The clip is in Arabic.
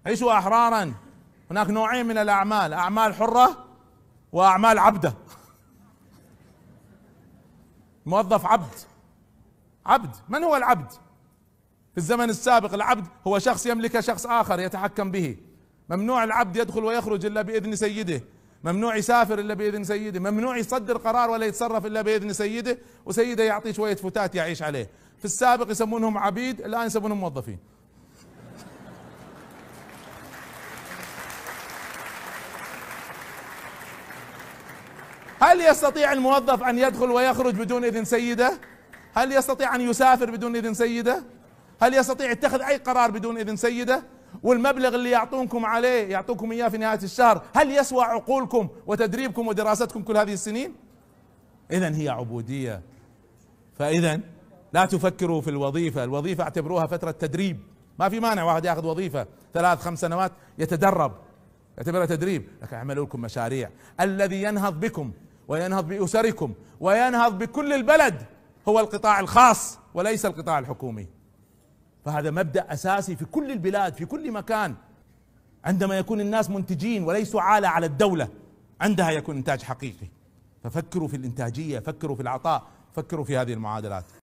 عيشوا احرارا. هناك نوعين من الاعمال، اعمال حرة واعمال عبدة. موظف عبد. من هو العبد؟ في الزمن السابق العبد هو شخص يملك شخص اخر يتحكم به. ممنوع العبد يدخل ويخرج الا باذن سيده، ممنوع يسافر الا باذن سيده، ممنوع يصدر قرار ولا يتصرف الا باذن سيده، وسيده يعطيه شويه فتات يعيش عليه. في السابق يسمونهم عبيد، الان يسمونهم موظفين. هل يستطيع الموظف ان يدخل ويخرج بدون اذن سيده؟ هل يستطيع ان يسافر بدون اذن سيده؟ هل يستطيع يتخذ اي قرار بدون اذن سيده؟ والمبلغ اللي يعطوكم اياه في نهاية الشهر، هل يسوى عقولكم وتدريبكم ودراستكم كل هذه السنين؟ اذا هي عبودية. فاذا لا تفكروا في الوظيفة اعتبروها فترة تدريب. ما في مانع واحد ياخذ وظيفة 3-5 سنوات يتدرب، يعتبرها تدريب، لكن اعملوا لكم مشاريع. الذي ينهض بكم وينهض بأسركم وينهض بكل البلد هو القطاع الخاص وليس القطاع الحكومي. فهذا مبدأ أساسي في كل البلاد في كل مكان. عندما يكون الناس منتجين وليسوا عالة على الدولة، عندها يكون إنتاج حقيقي. ففكروا في الإنتاجية، فكروا في العطاء، فكروا في هذه المعادلات.